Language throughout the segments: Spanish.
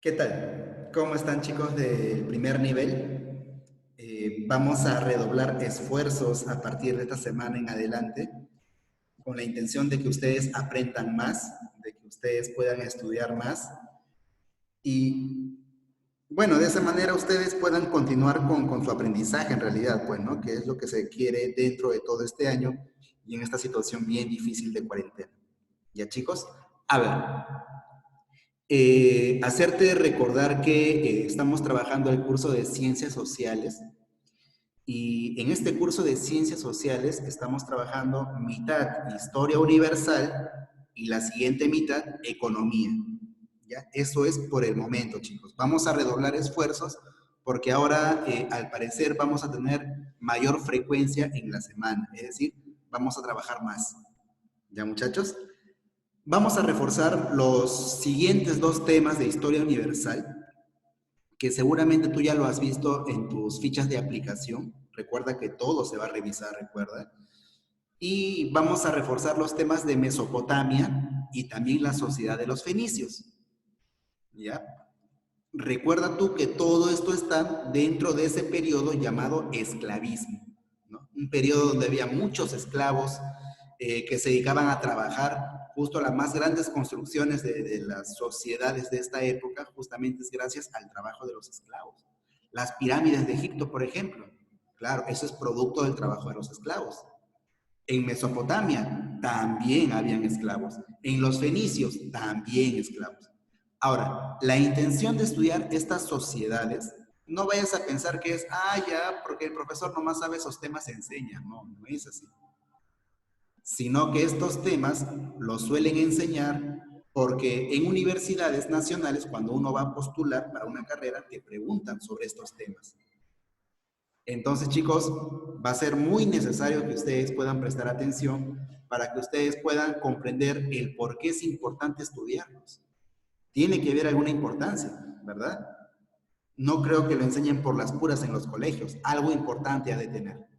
¿Qué tal? ¿Cómo están, chicos del primer nivel? Vamos a redoblar esfuerzos a partir de esta semana en adelante con la intención de que ustedes aprendan más, de que ustedes puedan estudiar más y, bueno, de esa manera ustedes puedan continuar con su aprendizaje en realidad, pues, ¿no? Que es lo que se quiere dentro de todo este año y en esta situación bien difícil de cuarentena. ¿Ya, chicos? A ver, hacerte recordar que estamos trabajando el curso de Ciencias Sociales y en este curso de Ciencias Sociales estamos trabajando mitad Historia Universal y la siguiente mitad Economía. ¿Ya? Eso es por el momento, chicos. Vamos a redoblar esfuerzos porque ahora, al parecer, vamos a tener mayor frecuencia en la semana, es decir, vamos a trabajar más. ¿Ya, muchachos? Vamos a reforzar los siguientes dos temas de historia universal, que seguramente tú ya lo has visto en tus fichas de aplicación. Recuerda que todo se va a revisar, recuerda. Y vamos a reforzar los temas de Mesopotamia y también la sociedad de los fenicios. ¿Ya? Recuerda tú que todo esto está dentro de ese periodo llamado esclavismo, ¿no? Un periodo donde había muchos esclavos que se dedicaban a trabajar. Justo las más grandes construcciones de las sociedades de esta época justamente es gracias al trabajo de los esclavos. Las pirámides de Egipto, por ejemplo, claro, eso es producto del trabajo de los esclavos. En Mesopotamia también habían esclavos. En los fenicios también esclavos. Ahora, la intención de estudiar estas sociedades, no vayas a pensar que es, ya, porque el profesor nomás sabe esos temas, se enseña. No, no es así. Sino que estos temas los suelen enseñar porque en universidades nacionales, cuando uno va a postular para una carrera, te preguntan sobre estos temas. Entonces, chicos, va a ser muy necesario que ustedes puedan prestar atención para que ustedes puedan comprender el por qué es importante estudiarlos. Tiene que haber alguna importancia, ¿verdad? No creo que lo enseñen por las puras en los colegios. Algo importante ha de tener.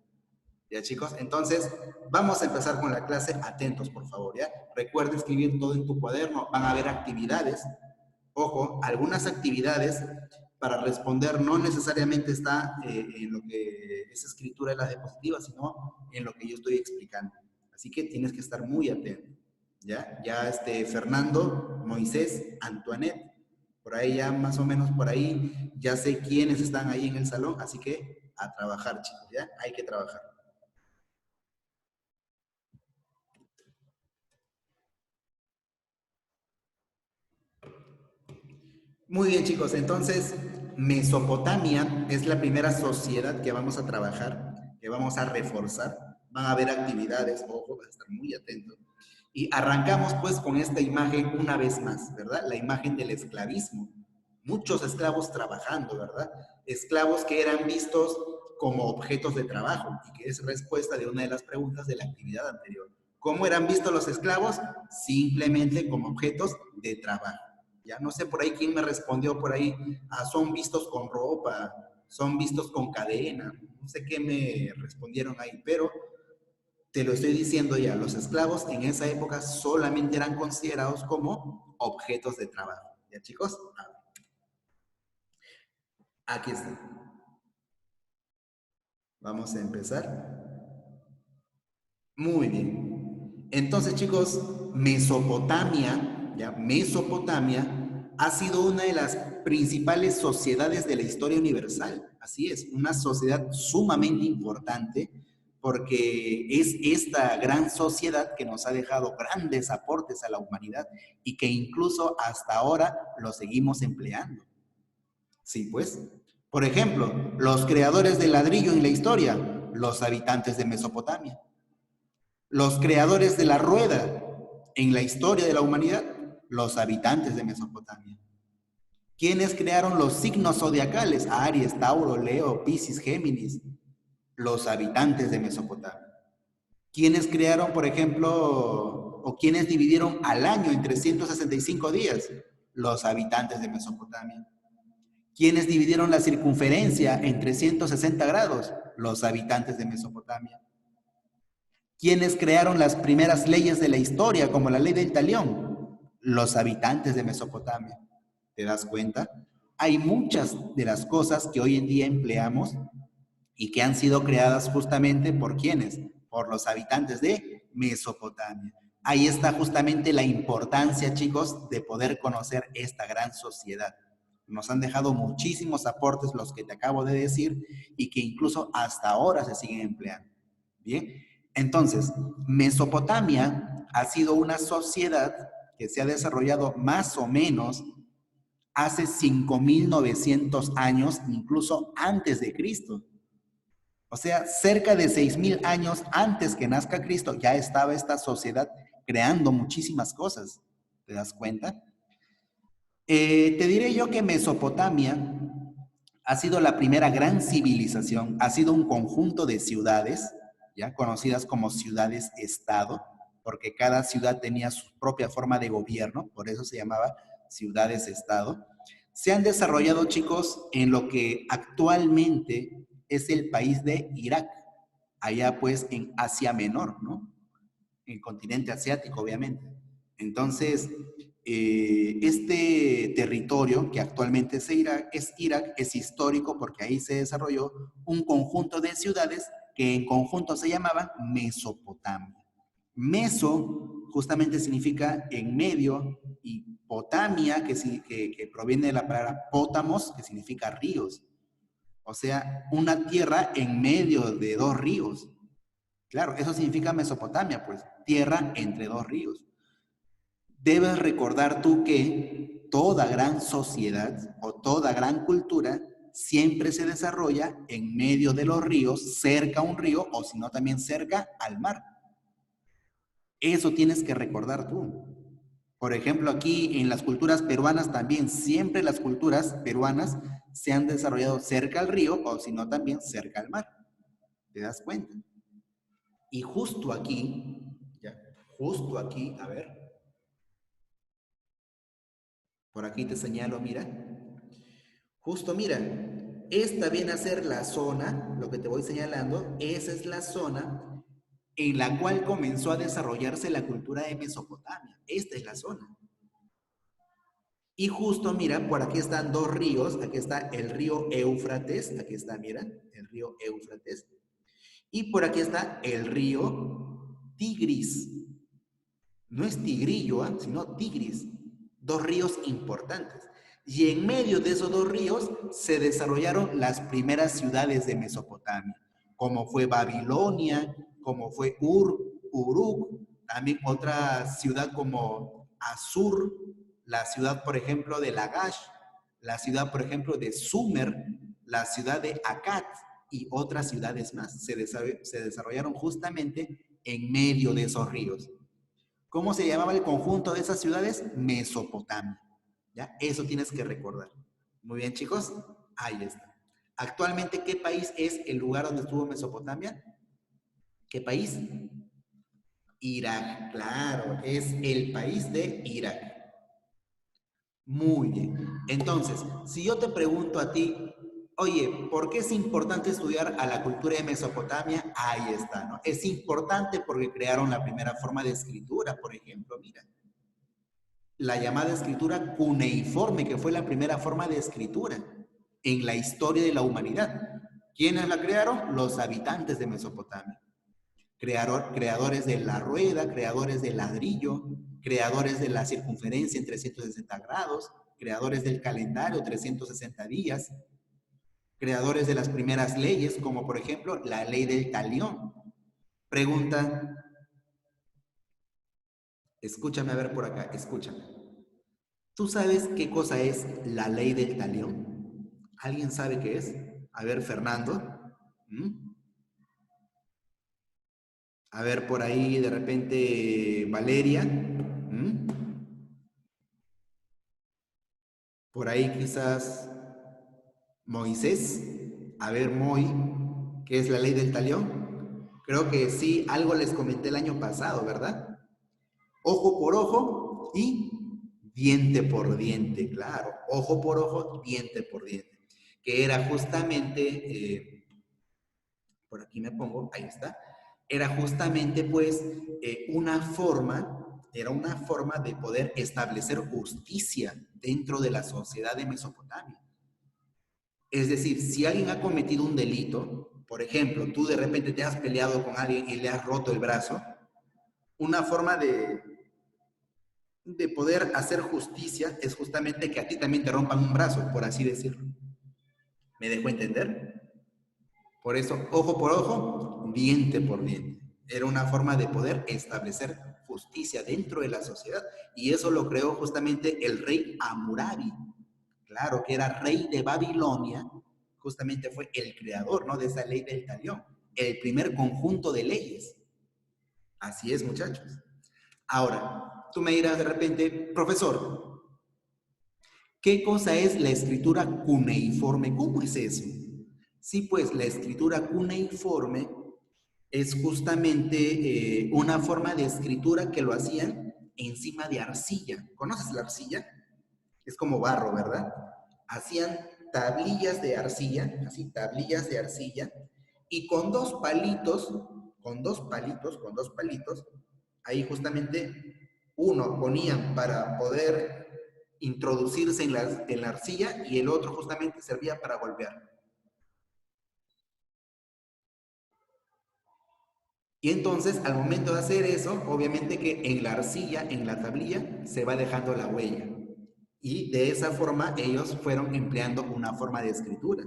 ¿Ya, chicos? Entonces, vamos a empezar con la clase. Atentos, por favor, ¿ya? Recuerda escribir todo en tu cuaderno. Van a haber actividades. Ojo, algunas actividades para responder no necesariamente está en lo que es escritura de la diapositiva, sino en lo que yo estoy explicando. Así que tienes que estar muy atento. ¿Ya? Ya Fernando, Moisés, Antoinette, por ahí ya más o menos por ahí, ya sé quiénes están ahí en el salón, así que a trabajar, chicos, ¿ya? Hay que trabajar. Muy bien, chicos. Entonces, Mesopotamia es la primera sociedad que vamos a trabajar, que vamos a reforzar. Van a haber actividades, ojo, vas a estar muy atento. Y arrancamos pues con esta imagen una vez más, ¿verdad? La imagen del esclavismo. Muchos esclavos trabajando, ¿verdad? Esclavos que eran vistos como objetos de trabajo y que es respuesta de una de las preguntas de la actividad anterior. ¿Cómo eran vistos los esclavos? Simplemente como objetos de trabajo. Ya no sé por ahí quién me respondió por ahí, son vistos con ropa, son vistos con cadena, no sé qué me respondieron ahí, pero te lo estoy diciendo ya, los esclavos en esa época solamente eran considerados como objetos de trabajo. ¿Ya, chicos? Aquí está. Vamos a empezar. Muy bien. Entonces, chicos, Mesopotamia, ya, Mesopotamia ha sido una de las principales sociedades de la historia universal. Así es, una sociedad sumamente importante porque es esta gran sociedad que nos ha dejado grandes aportes a la humanidad y que incluso hasta ahora lo seguimos empleando. Sí, pues. Por ejemplo, los creadores del ladrillo en la historia, los habitantes de Mesopotamia. Los creadores de la rueda en la historia de la humanidad, los habitantes de Mesopotamia. ¿Quiénes crearon los signos zodiacales? Aries, Tauro, Leo, Piscis, Géminis. Los habitantes de Mesopotamia. ¿Quiénes crearon, por ejemplo, o quiénes dividieron al año en 365 días? Los habitantes de Mesopotamia. ¿Quiénes dividieron la circunferencia en 360 grados? Los habitantes de Mesopotamia. ¿Quiénes crearon las primeras leyes de la historia, como la ley del talión? Los habitantes de Mesopotamia. ¿Te das cuenta? Hay muchas de las cosas que hoy en día empleamos y que han sido creadas justamente por quienes, por los habitantes de Mesopotamia. Ahí está justamente la importancia, chicos, de poder conocer esta gran sociedad. Nos han dejado muchísimos aportes los que te acabo de decir y que incluso hasta ahora se siguen empleando. Bien, entonces, Mesopotamia ha sido una sociedad que se ha desarrollado más o menos hace 5.900 años, incluso antes de Cristo. O sea, cerca de 6.000 años antes que nazca Cristo, ya estaba esta sociedad creando muchísimas cosas. ¿Te das cuenta? Te diré yo que Mesopotamia ha sido la primera gran civilización, ha sido un conjunto de ciudades, ya conocidas como ciudades-estado, porque cada ciudad tenía su propia forma de gobierno, por eso se llamaba ciudades-estado. Se han desarrollado, chicos, en lo que actualmente es el país de Irak, allá pues en Asia Menor, ¿no? En el continente asiático, obviamente. Entonces, este territorio que actualmente Irak, es histórico porque ahí se desarrolló un conjunto de ciudades que en conjunto se llamaban Mesopotamia. Meso justamente significa en medio y potamia, que proviene de la palabra pótamos, que significa ríos. O sea, una tierra en medio de dos ríos. Claro, eso significa Mesopotamia, pues, tierra entre dos ríos. Debes recordar tú que toda gran sociedad o toda gran cultura siempre se desarrolla en medio de los ríos, cerca a un río o si no también cerca al mar. Eso tienes que recordar tú. Por ejemplo, aquí en las culturas peruanas también, siempre las culturas peruanas se han desarrollado cerca al río o si no también cerca al mar. ¿Te das cuenta? Y justo aquí, ya, justo aquí, a ver, por aquí te señalo, mira. Justo mira, esta viene a ser la zona, lo que te voy señalando, esa es la zona en la cual comenzó a desarrollarse la cultura de Mesopotamia. Esta es la zona. Y justo mira, por aquí están dos ríos, aquí está el río Éufrates, aquí está, mira, el río Éufrates. Y por aquí está el río Tigris. No es Tigrillo, ¿eh? Sino Tigris. Dos ríos importantes. Y en medio de esos dos ríos se desarrollaron las primeras ciudades de Mesopotamia, como fue Babilonia, como fue Uruk, también otra ciudad como Asur, la ciudad, por ejemplo, de Lagash, la ciudad, por ejemplo, de Sumer, la ciudad de Akkad y otras ciudades más. Se desarrollaron justamente en medio de esos ríos. ¿Cómo se llamaba el conjunto de esas ciudades? Mesopotamia. ¿Ya? Eso tienes que recordar. Muy bien, chicos. Ahí está. Actualmente, ¿qué país es el lugar donde estuvo Mesopotamia? ¿Qué país? Irak. Claro, es el país de Irak. Muy bien. Entonces, si yo te pregunto a ti, oye, ¿por qué es importante estudiar a la cultura de Mesopotamia? Ahí está, ¿no? Es importante porque crearon la primera forma de escritura, por ejemplo, mira. La llamada escritura cuneiforme, que fue la primera forma de escritura en la historia de la humanidad. ¿Quiénes la crearon? Los habitantes de Mesopotamia. Creadores de la rueda, creadores del ladrillo, creadores de la circunferencia en 360 grados, creadores del calendario 360 días, creadores de las primeras leyes, como por ejemplo la ley del talión. Pregunta, escúchame a ver por acá, escúchame. ¿Tú sabes qué cosa es la ley del talión? ¿Alguien sabe qué es? A ver, Fernando. ¿Mm? A ver, por ahí de repente Valeria. ¿Mm? Por ahí quizás Moisés. A ver, Moy, ¿qué es la ley del talión? Creo que sí, algo les comenté el año pasado, ¿verdad? Ojo por ojo y diente por diente, claro. Ojo por ojo, diente por diente. Que era justamente, por aquí me pongo, ahí está, era justamente pues una forma era una forma de poder establecer justicia dentro de la sociedad de Mesopotamia. Es decir, si alguien ha cometido un delito, por ejemplo, tú de repente te has peleado con alguien y le has roto el brazo, una forma de poder hacer justicia es justamente que a ti también te rompan un brazo, por así decirlo. ¿Me dejo entender? Por eso, ojo por ojo, diente por diente. Era una forma de poder establecer justicia dentro de la sociedad. Y eso lo creó justamente el rey Hammurabi. Claro, que era rey de Babilonia, justamente fue el creador, ¿no?, de esa ley del talión, el primer conjunto de leyes. Así es, muchachos. Ahora, tú me dirás de repente, profesor, ¿qué cosa es la escritura cuneiforme? ¿Cómo es eso? Sí, pues la escritura cuneiforme es justamente una forma de escritura que lo hacían encima de arcilla. ¿Conoces la arcilla? Es como barro, ¿verdad? Hacían tablillas de arcilla, así tablillas de arcilla, y con dos palitos, ahí justamente uno ponían para poder introducirse en la arcilla y el otro justamente servía para golpear. Y entonces, al momento de hacer eso, obviamente que en la arcilla, en la tablilla, se va dejando la huella. Y de esa forma ellos fueron empleando una forma de escritura.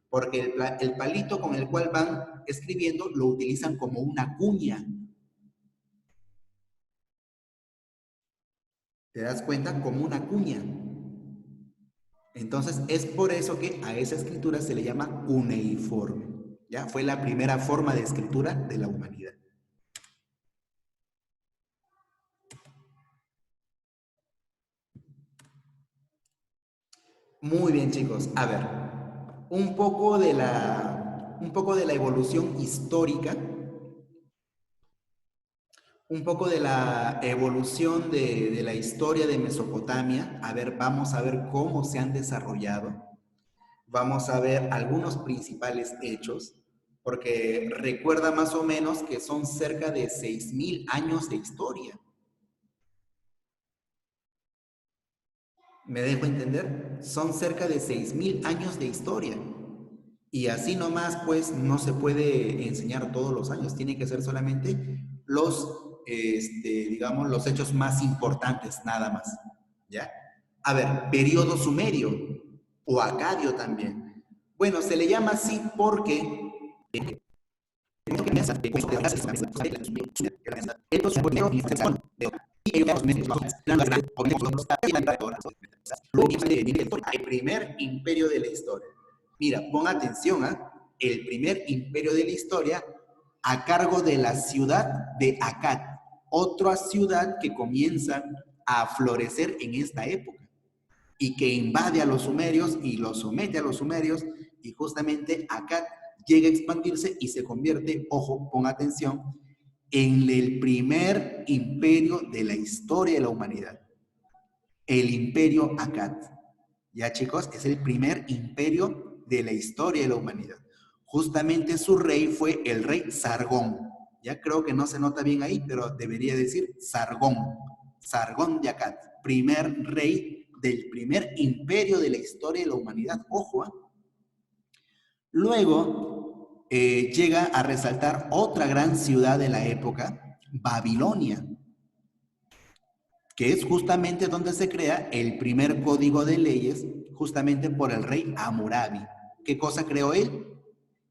Porque el palito con el cual van escribiendo lo utilizan como una cuña. ¿Te das cuenta? Como una cuña. Entonces, es por eso que a esa escritura se le llama cuneiforme. ¿Ya? Fue la primera forma de escritura de la humanidad. Muy bien, chicos. A ver, un poco de la evolución histórica, un poco de la evolución de la historia de Mesopotamia. A ver, vamos a ver cómo se han desarrollado. Vamos a ver algunos principales hechos, porque recuerda más o menos que son cerca de 6.000 años de historia. ¿Me dejo entender? Son cerca de 6.000 años de historia. Y así nomás, pues, no se puede enseñar todos los años. Tiene que ser solamente digamos, los hechos más importantes, nada más. ¿Ya? A ver, periodo sumerio o acadio también. Bueno, se le llama así porque el primer imperio de la historia. Mira, pon atención, ¿ah? El primer imperio de la historia a cargo de la ciudad de Akkad, otra ciudad que comienza a florecer en esta época y que invade a los sumerios y los somete a los sumerios, y justamente Akkad llega a expandirse y se convierte, ojo, pon atención, en el primer imperio de la historia de la humanidad. El imperio Akkad. Ya, chicos, es el primer imperio de la historia de la humanidad. Justamente su rey fue el rey Sargón. Ya creo que no se nota bien ahí, pero debería decir Sargón. Sargón de Akkad, primer rey del primer imperio de la historia de la humanidad. Ojo, ¿eh? Luego llega a resaltar otra gran ciudad de la época, Babilonia, que es justamente donde se crea el primer código de leyes, justamente por el rey Hammurabi. ¿Qué cosa creó él?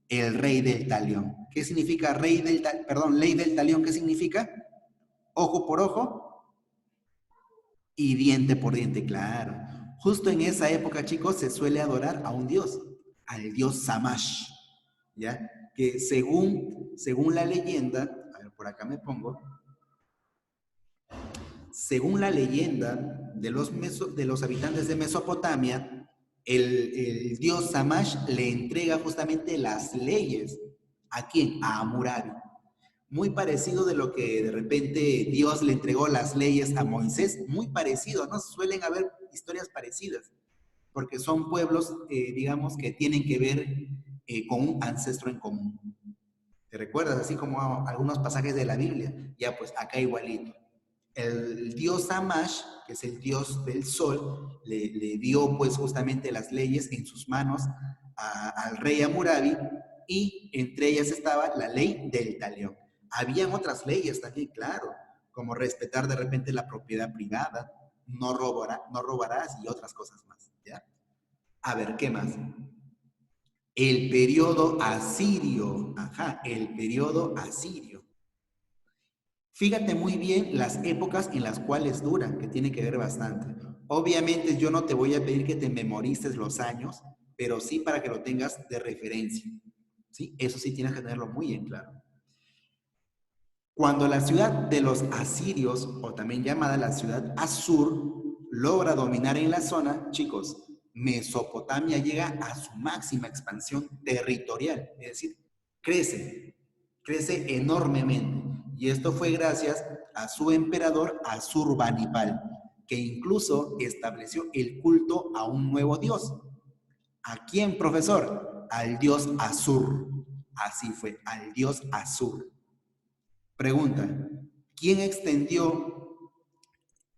El rey del talión. ¿Qué significa ley del talión? ¿Qué significa? Ojo por ojo y diente por diente, claro. Justo en esa época, chicos, se suele adorar a un dios, al dios Shamash, ¿ya? Que según la leyenda, a ver, por acá me pongo, según la leyenda de los habitantes de Mesopotamia, el dios Shamash le entrega justamente las leyes. ¿A quién? A Hammurabi. Muy parecido de lo que de repente Dios le entregó las leyes a Moisés, muy parecido, ¿no? Suelen haber historias parecidas, porque son pueblos, digamos, que tienen que ver con un ancestro en común. ¿Te recuerdas? Así como algunos pasajes de la Biblia. Ya, pues acá igualito. el dios Shamash, que es el dios del sol, le dio pues justamente las leyes en sus manos al rey Hammurabi, y entre ellas estaba la ley del talión. Habían otras leyes también, claro, como respetar de repente la propiedad privada, no robarás y otras cosas más, ¿ya? A ver, ¿qué más? El periodo asirio, ajá, el periodo asirio. Fíjate muy bien las épocas en las cuales duran, que tiene que ver bastante. Obviamente yo no te voy a pedir que te memorices los años, pero sí para que lo tengas de referencia. ¿Sí? Eso sí tienes que tenerlo muy en claro. Cuando la ciudad de los asirios, o también llamada la ciudad Asur, logra dominar en la zona, chicos, Mesopotamia llega a su máxima expansión territorial, es decir, crece enormemente. Y esto fue gracias a su emperador Asurbanipal, que incluso estableció el culto a un nuevo dios. ¿A quién, profesor? Al dios Asur. Así fue, al dios Asur. Pregunta, ¿quién extendió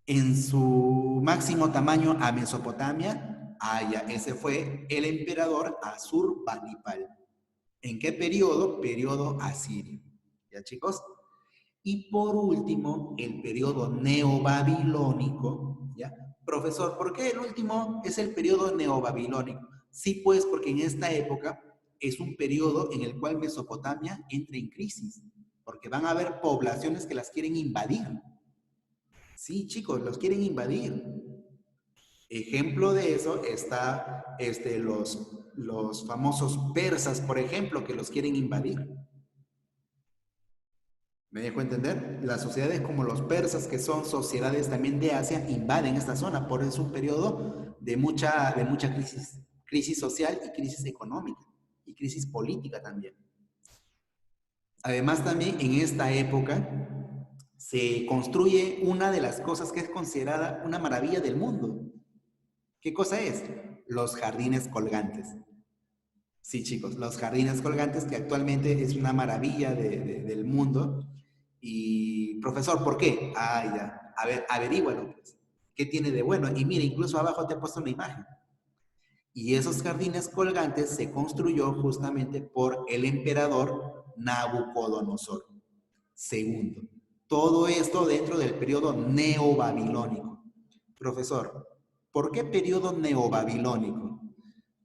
en su máximo tamaño a Mesopotamia? Ah, ya, ese fue el emperador Asurbanipal. ¿En qué periodo? Periodo asirio. ¿Ya, chicos? Y por último, el periodo neobabilónico, ¿ya? Profesor, ¿por qué el último es el periodo neobabilónico? Sí, pues, porque en esta época es un periodo en el cual Mesopotamia entra en crisis, porque van a haber poblaciones que las quieren invadir. Sí, chicos, los quieren invadir. Ejemplo de eso está los famosos persas, por ejemplo, que los quieren invadir. ¿Me dejo entender? Las sociedades como los persas, que son sociedades también de Asia, invaden esta zona. Por eso es un periodo de mucha crisis. Crisis social y crisis económica. Y crisis política también. Además, también en esta época se construye una de las cosas que es considerada una maravilla del mundo. ¿Qué cosa es? Los jardines colgantes. Sí, chicos, los jardines colgantes, que actualmente es una maravilla del mundo. Y, profesor, ¿por qué? Ah, ya. A ver, averígualo, pues. ¿Qué tiene de bueno? Y mira, incluso abajo te he puesto una imagen. Y esos jardines colgantes se construyó justamente por el emperador Nabucodonosor II. Todo esto dentro del periodo neobabilónico. Profesor, ¿por qué periodo neobabilónico?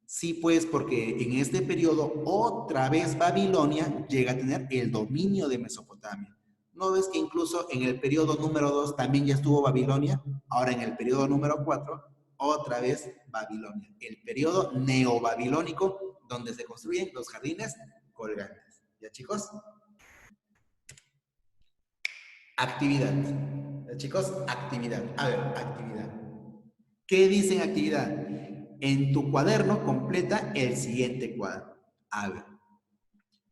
Sí, pues porque en este periodo otra vez Babilonia llega a tener el dominio de Mesopotamia. ¿No ves que incluso en el periodo número 2 también ya estuvo Babilonia? Ahora en el periodo número 4, otra vez Babilonia. El periodo neobabilónico donde se construyen los jardines colgantes. ¿Ya, chicos? Actividad. ¿Ya, chicos? Actividad. A ver, actividad. ¿Qué dice en actividad? En tu cuaderno completa el siguiente cuadro. A ver,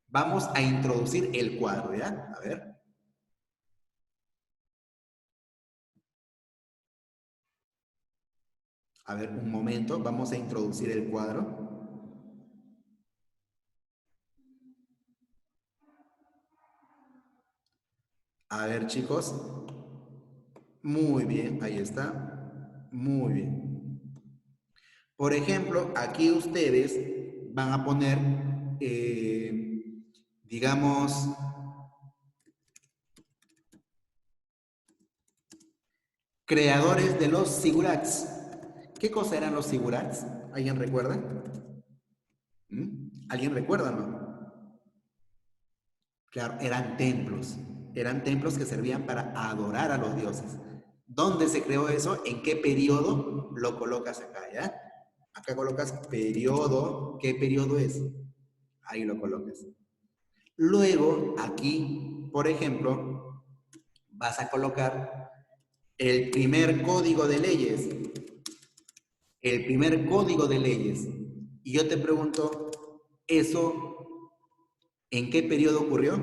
vamos a introducir el cuadro, ¿ya? A ver. A ver, un momento, vamos a introducir el cuadro. A ver, chicos. Muy bien, ahí está. Muy bien. Por ejemplo, aquí ustedes van a poner, digamos, creadores de los sigurats. ¿Qué cosa eran los sigurats? ¿Alguien recuerda? ¿Mm? ¿Alguien recuerda, no? Claro, eran templos que servían para adorar a los dioses. ¿Dónde se creó eso? ¿En qué periodo lo colocas acá, ya? Acá colocas periodo, ¿qué periodo es? Ahí lo colocas. Luego, aquí, por ejemplo, vas a colocar el primer código de leyes. El primer código de leyes. Y yo te pregunto, ¿eso en qué periodo ocurrió?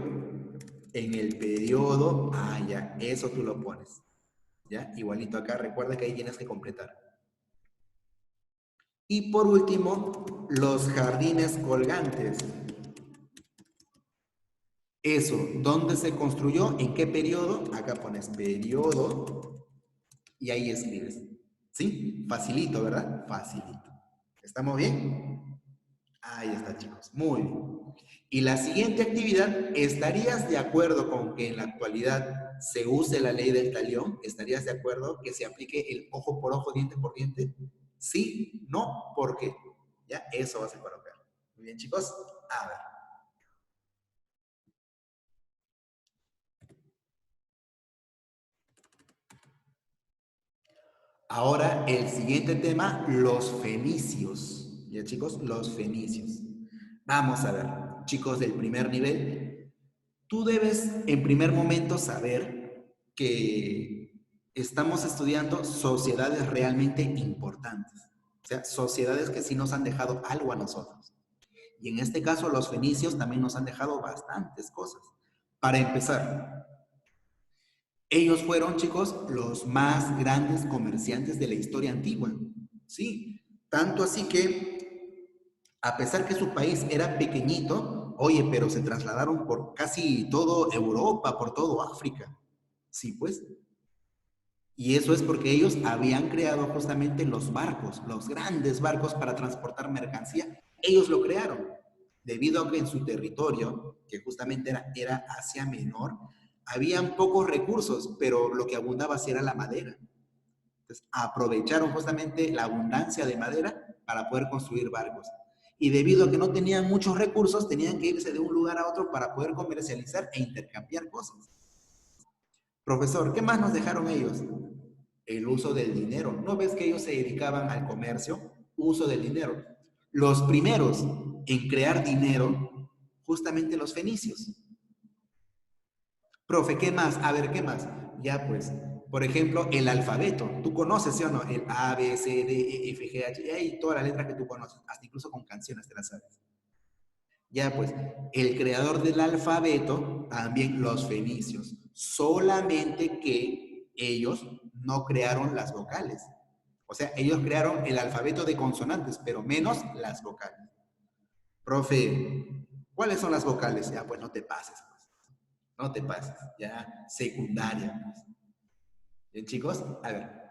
En el periodo, ya, eso tú lo pones. ¿Ya? Igualito acá, recuerda que ahí tienes que completar. Y por último, los jardines colgantes. Eso, ¿dónde se construyó? ¿En qué periodo? Acá pones periodo y ahí escribes. ¿Sí? Facilito, ¿verdad? Facilito. ¿Estamos bien? Ahí está, chicos. Muy bien. Y la siguiente actividad, ¿estarías de acuerdo con que en la actualidad se use la ley del talión? ¿Estarías de acuerdo que se aplique el ojo por ojo, diente por diente? Sí, no, ¿por qué? Ya, eso vas a colocar. Muy bien, chicos. A ver. Ahora el siguiente tema, los fenicios. ¿Ya, chicos? Los fenicios. Vamos a ver, chicos del primer nivel, tú debes en primer momento saber que estamos estudiando sociedades realmente importantes. O sea, sociedades que sí nos han dejado algo a nosotros. Y en este caso los fenicios también nos han dejado bastantes cosas. Para empezar, ellos fueron, chicos, los más grandes comerciantes de la historia antigua. Sí, tanto así que, a pesar que su país era pequeñito, oye, pero se trasladaron por casi todo Europa, por todo África. Sí, pues. Y eso es porque ellos habían creado justamente los barcos, los grandes barcos para transportar mercancía. Ellos lo crearon, debido a que en su territorio, que justamente era Asia Menor, habían pocos recursos, pero lo que abundaba sí era la madera. Entonces, aprovecharon justamente la abundancia de madera para poder construir barcos. Y debido a que no tenían muchos recursos, tenían que irse de un lugar a otro para poder comercializar e intercambiar cosas. Profesor, ¿qué más nos dejaron ellos? El uso del dinero. ¿No ves que ellos se dedicaban al comercio? Uso del dinero. Los primeros en crear dinero, justamente los fenicios. Profe, ¿qué más? A ver, ¿qué más? Ya pues, por ejemplo, el alfabeto. ¿Tú conoces, sí o no? El A, B, C, D, E, F, G, H, y todas las letras que tú conoces, hasta incluso con canciones te las sabes. Ya pues, el creador del alfabeto, también los fenicios. Solamente que ellos no crearon las vocales. O sea, ellos crearon el alfabeto de consonantes, pero menos las vocales. Profe, ¿cuáles son las vocales? Ya, pues no te pases, pues. No te pases. Ya, secundaria, pues. Bien, chicos, a ver.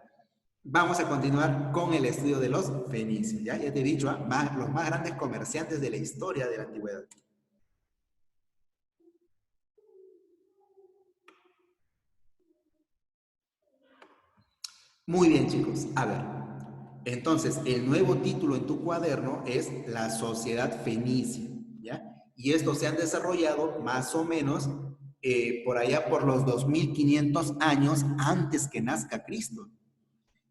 Vamos a continuar con el estudio de los fenicios. Ya te he dicho, los más grandes comerciantes de la historia de la antigüedad. Muy bien, chicos. A ver. Entonces, el nuevo título en tu cuaderno es La Sociedad Fenicia, ¿ya? Y estos se han desarrollado más o menos por allá por los 2500 años antes que nazca Cristo.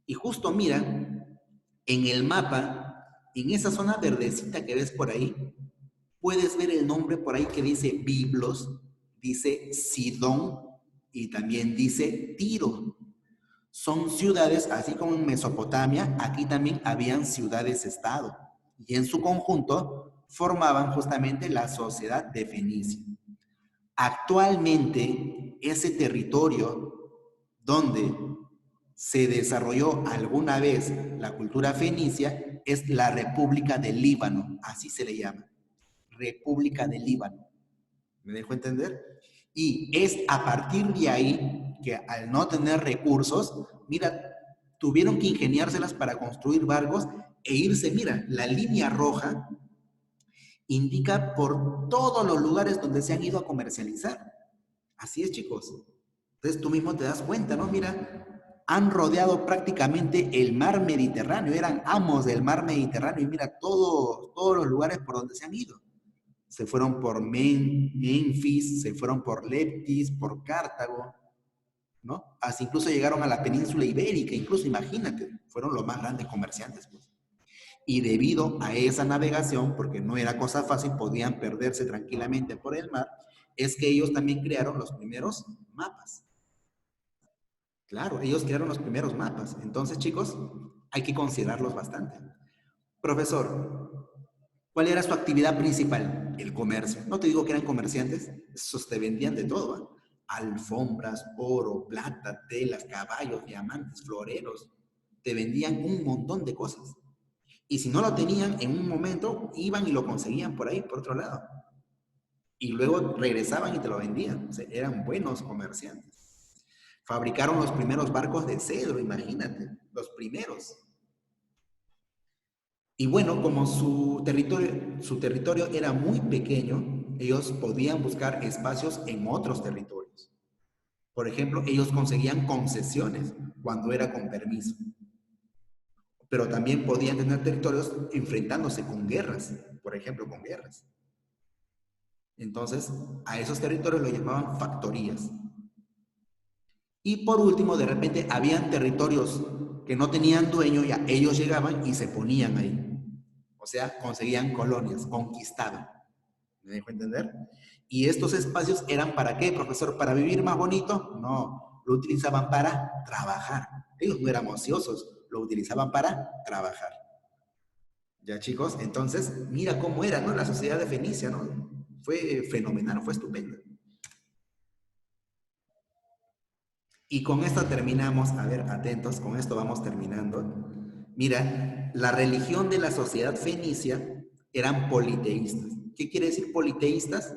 Y justo mira, en el mapa, en esa zona verdecita que ves por ahí, puedes ver el nombre por ahí que dice Biblos, dice Sidón y también dice Tiro. Son ciudades, así como en Mesopotamia, aquí también habían ciudades-estado. Y en su conjunto formaban justamente la sociedad de Fenicia. Actualmente, ese territorio donde se desarrolló alguna vez la cultura fenicia es la República del Líbano, así se le llama. República del Líbano. ¿Me dejo entender? Y es a partir de ahí que al no tener recursos, mira, tuvieron que ingeniárselas para construir barcos e irse, mira, la línea roja indica por todos los lugares donde se han ido a comercializar. Así es, chicos. Entonces tú mismo te das cuenta, ¿no? Mira, han rodeado prácticamente el mar Mediterráneo, eran amos del mar Mediterráneo y mira todos los lugares por donde se han ido. Se fueron por Memphis, se fueron por Leptis, por Cartago, ¿no? Hasta incluso llegaron a la península ibérica, incluso imagínate, fueron los más grandes comerciantes, pues. Y debido a esa navegación, porque no era cosa fácil, podían perderse tranquilamente por el mar, es que ellos también crearon los primeros mapas. Claro, ellos crearon los primeros mapas. Entonces, chicos, hay que considerarlos bastante. Profesor, ¿cuál era su actividad principal? El comercio. No te digo que eran comerciantes, esos te vendían de todo, ¿eh? Alfombras, oro, plata, telas, caballos, diamantes, floreros. Te vendían un montón de cosas. Y si no lo tenían en un momento, iban y lo conseguían por ahí, por otro lado. y luego regresaban y te lo vendían. O sea, eran buenos comerciantes. Fabricaron los primeros barcos de cedro, imagínate, los primeros. Y bueno, como su territorio era muy pequeño, ellos podían buscar espacios en otros territorios. Por ejemplo, ellos conseguían concesiones cuando era con permiso. Pero también podían tener territorios enfrentándose con guerras, por ejemplo, con guerras. Entonces, a esos territorios lo llamaban factorías. Y por último, de repente, habían territorios que no tenían dueño, ya ellos llegaban y se ponían ahí. O sea, conseguían colonias, conquistaban. ¿Me dejo entender? Y estos espacios eran ¿para qué, profesor? ¿Para vivir más bonito? No, lo utilizaban para trabajar. Ellos no eran ociosos, lo utilizaban para trabajar. Ya, chicos, entonces, mira cómo era, ¿no? La sociedad de Fenicia, ¿no? Fue fenomenal, fue estupenda. Y con esto terminamos, a ver, atentos, con esto vamos terminando. Mira, la religión de la sociedad fenicia eran politeístas. ¿Qué quiere decir politeístas?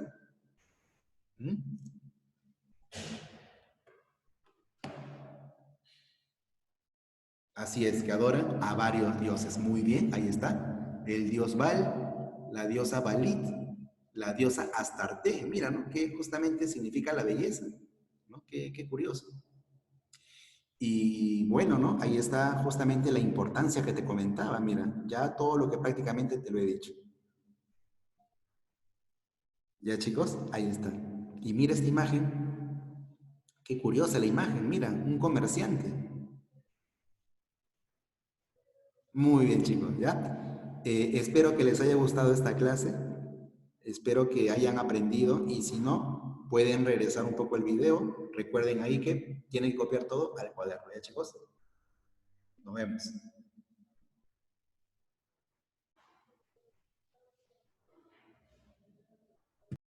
¿Mm? Así es, que adoran a varios dioses. Muy bien, ahí está. El dios Baal, la diosa Balit, la diosa Astarte. Mira, ¿no? Que justamente significa la belleza. ¿No? Qué curioso. Y bueno, ¿no? Ahí está justamente la importancia que te comentaba. Mira, ya todo lo que prácticamente te lo he dicho. Ya, chicos, ahí está. Y mira esta imagen. Qué curiosa la imagen. Mira, un comerciante. Muy bien, chicos, ¿ya? Espero que les haya gustado esta clase. Espero que hayan aprendido y si no, pueden regresar un poco el video. Recuerden ahí que tienen que copiar todo al cuaderno, ¿ya, chicos? Nos vemos.